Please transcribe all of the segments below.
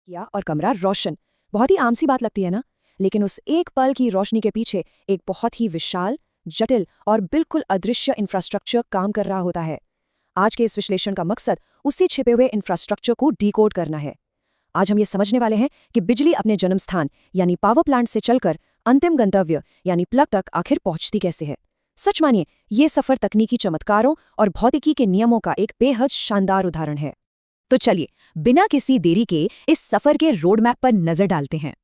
किया और कमरा रोशन। बहुत ही आम सी बात लगती है ना। लेकिन उस एक पल की रोशनी के पीछे एक बहुत ही विशाल, जटिल और बिल्कुल अदृश्य इंफ्रास्ट्रक्चर काम कर रहा होता है। आज के इस विश्लेषण का मकसद उसी छिपे हुए इंफ्रास्ट्रक्चर को डिकोड करना है। आज हम ये समझने वाले हैं कि बिजली अपने जन्म स्थान यानी पावर प्लांट से चलकर अंतिम गंतव्य यानी प्लग तक आखिर पहुंचती कैसे है। सच मानिए, ये सफर तकनीकी चमत्कारों और भौतिकी के नियमों का एक बेहद शानदार उदाहरण है। तो चलिए, बिना किसी देरी के इस सफर के रोड मैप पर नजर डालते हैं।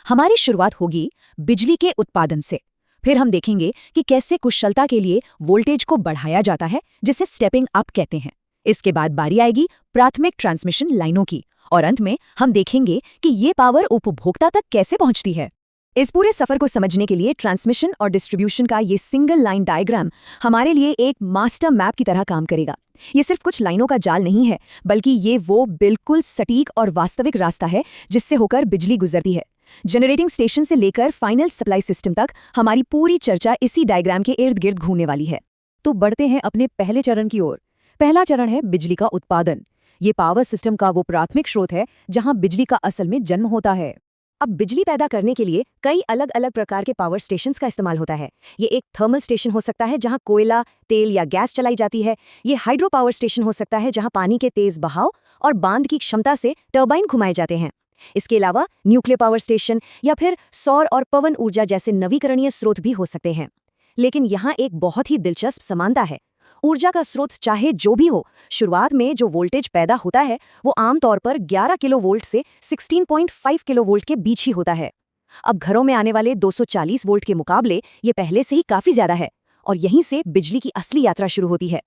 हमारी शुरुआत होगी बिजली के उत्पादन से। फिर हम देखेंगे कि कैसे कुशलता के लिए वोल्टेज को बढ़ाया जाता है, जिसे स्टेपिंग अप कहते हैं। इसके बाद बारी आएगी प्राथमिक ट्रांसमिशन लाइनों की, और अंत में हम देखेंगे कि ये पावर उपभोक्ता तक कैसे पहुंचती है। इस पूरे सफर को समझने के लिए ट्रांसमिशन और डिस्ट्रीब्यूशन का ये सिंगल लाइन डायग्राम हमारे लिए एक मास्टर मैप की तरह काम करेगा। ये सिर्फ कुछ लाइनों का जाल नहीं है, बल्कि ये वो बिल्कुल सटीक और वास्तविक रास्ता है जिससे होकर बिजली गुजरती है। जनरेटिंग स्टेशन से लेकर फाइनल सप्लाई सिस्टम तक हमारी पूरी चर्चा इसी डायग्राम के इर्द गिर्द घूमने वाली है। तो बढ़ते हैं अपने पहले चरण की ओर। पहला चरण है बिजली का उत्पादन। ये पावर सिस्टम का वो प्राथमिक स्रोत है जहां बिजली का असल में जन्म होता है। अब बिजली पैदा करने के लिए कई अलग अलग प्रकार के पावर स्टेशंस का इस्तेमाल होता है। ये एक थर्मल स्टेशन हो सकता है जहां कोयला, तेल या गैस चलाई जाती है। ये हाइड्रो पावर स्टेशन हो सकता है जहां पानी के तेज बहाव और बांध की क्षमता से टरबाइन घुमाए जाते हैं। इसके अलावा न्यूक्लियर पावर स्टेशन या फिर सौर और पवन ऊर्जा जैसे नवीकरणीय स्रोत भी हो सकते हैं। लेकिन यहाँ एक बहुत ही दिलचस्प समानता है। ऊर्जा का स्रोत चाहे जो भी हो, शुरुआत में जो वोल्टेज पैदा होता है वो आमतौर पर 11 किलोवोल्ट से 16.5 किलोवोल्ट के बीच ही होता है। अब घरों में आने वाले 240 वोल्ट के मुकाबले ये पहले से ही काफी ज्यादा है, और यहीं से बिजली की असली यात्रा शुरू होती है।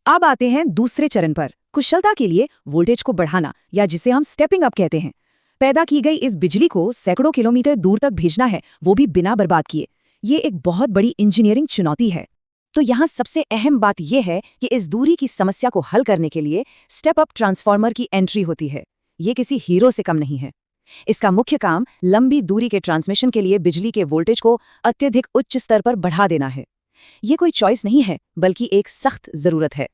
अब आते हैं दूसरे चरण पर, कुशलता के लिए वोल्टेज को बढ़ाना, या जिसे हम स्टेपिंग अप कहते हैं। पैदा की गई इस बिजली को सैकड़ों किलोमीटर दूर तक भेजना है, वो भी बिना बर्बाद किए। ये एक बहुत बड़ी इंजीनियरिंग चुनौती है। तो यहाँ सबसे अहम बात यह है कि इस दूरी की समस्या को हल करने के लिए स्टेप अप ट्रांसफार्मर की एंट्री होती है। ये किसी हीरो से कम नहीं है। इसका मुख्य काम लंबी दूरी के ट्रांसमिशन के लिए बिजली के वोल्टेज को अत्यधिक उच्च स्तर पर बढ़ा देना है। ये कोई चॉइस नहीं है, बल्कि एक सख्त जरूरत है।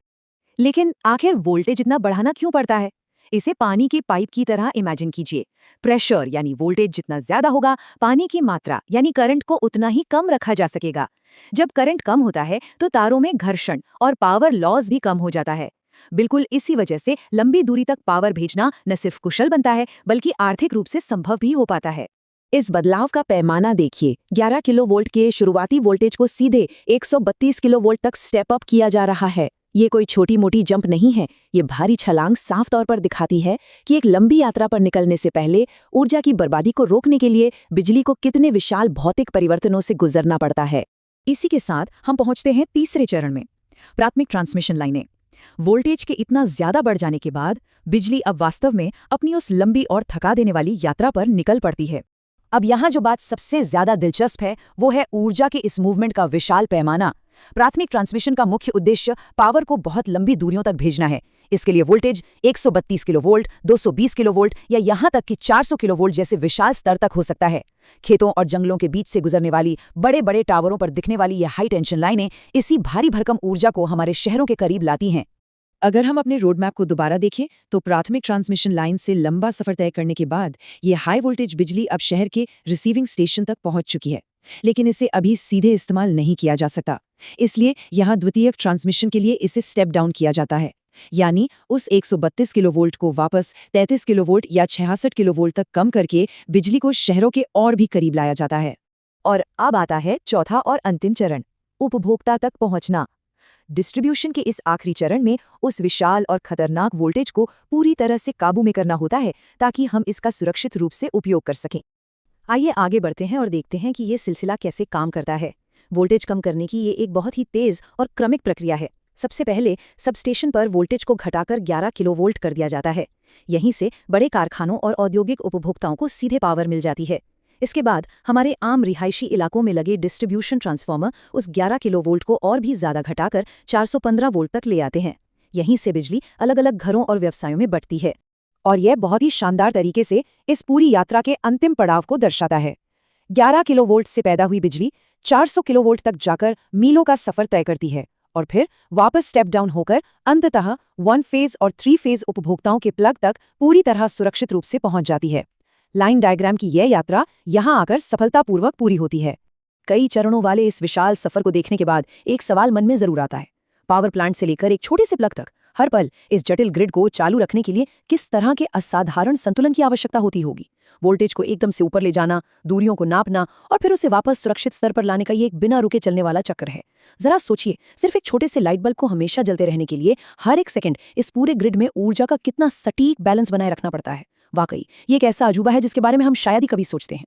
लेकिन आखिर वोल्टेज इतना बढ़ाना क्यों पड़ता है? इसे पानी की पाइप की तरह इमेजिन कीजिए। प्रेशर यानी वोल्टेज जितना ज्यादा होगा, पानी की मात्रा यानी करंट को उतना ही कम रखा जा सकेगा। जब करंट कम होता है तो तारों में घर्षण और पावर लॉस भी कम हो जाता है। बिल्कुल इसी वजह से लंबी दूरी तक पावर भेजना न सिर्फ कुशल बनता है, बल्कि आर्थिक रूप से संभव भी हो पाता है। इस बदलाव का पैमाना देखिए। 11 किलोवोल्ट के शुरुआती वोल्टेज को सीधे 132 किलोवोल्ट तक स्टेप अप किया जा रहा है। ये कोई छोटी मोटी जंप नहीं है। ये भारी छलांग साफ तौर पर दिखाती है कि एक लंबी यात्रा पर निकलने से पहले ऊर्जा की बर्बादी को रोकने के लिए बिजली को कितने विशाल भौतिक परिवर्तनों से गुजरना पड़ता है। इसी के साथ हम पहुंचते हैं तीसरे चरण में, प्राथमिक ट्रांसमिशन लाइनें। वोल्टेज के इतना ज्यादा बढ़ जाने के बाद बिजली अब वास्तव में अपनी उस लंबी और थका देने वाली यात्रा पर निकल पड़ती है। अब यहाँ जो बात सबसे ज्यादा दिलचस्प है वो है ऊर्जा के इस मूवमेंट का विशाल पैमाना। प्राथमिक ट्रांसमिशन का मुख्य उद्देश्य पावर को बहुत लंबी दूरियों तक भेजना है। इसके लिए वोल्टेज 132 किलोवोल्ट, 220 किलोवोल्ट या यहाँ तक कि 400 किलोवोल्ट जैसे विशाल स्तर तक हो सकता है। खेतों और जंगलों के बीच से गुजरने वाली बड़े बड़े टावरों पर दिखने वाली ये हाई टेंशन लाइनें इसी भारी भरकम ऊर्जा को हमारे शहरों के करीब लाती हैं। अगर हम अपने रोड मैप को दोबारा देखें तो प्राथमिक ट्रांसमिशन लाइन से लंबा सफर तय करने के बाद ये हाई वोल्टेज बिजली अब शहर के रिसीविंग स्टेशन तक पहुंच चुकी है। लेकिन इसे अभी सीधे इस्तेमाल नहीं किया जा सकता। इसलिए यहाँ द्वितीयक ट्रांसमिशन के लिए इसे स्टेप डाउन किया जाता है, यानी उस 132 किलोवोल्ट को वापस 33 किलोवोल्ट या 66 किलोवोल्ट तक कम करके बिजली को शहरों के और भी करीब लाया जाता है। और अब आता है चौथा और अंतिम चरण, उपभोक्ता तक पहुंचना। डिस्ट्रीब्यूशन के इस आखिरी चरण में उस विशाल और खतरनाक वोल्टेज को पूरी तरह से काबू में करना होता है ताकि हम इसका सुरक्षित रूप से उपयोग कर सकें। आइए आगे बढ़ते हैं और देखते हैं कि ये सिलसिला कैसे काम करता है। वोल्टेज कम करने की ये एक बहुत ही तेज और क्रमिक प्रक्रिया है। सबसे पहले सबस्टेशन पर वोल्टेज को घटाकर 11 किलोवोल्ट कर दिया जाता है। यहीं से बड़े कारखानों और औद्योगिक उपभोक्ताओं को सीधे पावर मिल जाती है। इसके बाद हमारे आम रिहायशी इलाकों में लगे डिस्ट्रीब्यूशन ट्रांसफार्मर उस 11 किलोवोल्ट को और भी ज्यादा घटाकर 415 वोल्ट तक ले आते हैं। यहीं से बिजली अलग अलग घरों और व्यवसायों में बढ़ती है, और यह बहुत ही शानदार तरीके से इस पूरी यात्रा के अंतिम पड़ाव को दर्शाता है। 11 किलोवोल्ट से पैदा हुई बिजली 400 किलोवोल्ट तक जाकर मीलों का सफर तय करती है और फिर वापस स्टेप डाउन होकर अंततः 1 फेज और 3 फेज उपभोक्ताओं के प्लग तक पूरी तरह सुरक्षित रूप से पहुंच जाती है। लाइन डायग्राम की यह यात्रा यहां आकर सफलतापूर्वक पूरी होती है। कई चरणों वाले इस विशाल सफर को देखने के बाद एक सवाल मन में जरूर आता है। पावर प्लांट से लेकर एक छोटे से प्लग तक हर पल इस जटिल ग्रिड को चालू रखने के लिए किस तरह के असाधारण संतुलन की आवश्यकता होती होगी। वोल्टेज को एकदम से ऊपर ले जाना, दूरियों को नापना और फिर उसे वापस सुरक्षित स्तर पर लाने का ये एक बिना रुके चलने वाला चक्र है। जरा सोचिए, सिर्फ एक छोटे से लाइट बल्ब को हमेशा जलते रहने के लिए हर एक सेकंड इस पूरे ग्रिड में ऊर्जा का कितना सटीक बैलेंस बनाए रखना पड़ता है। वाकई ये एक ऐसा अजूबा है जिसके बारे में हम शायद ही कभी सोचते हैं।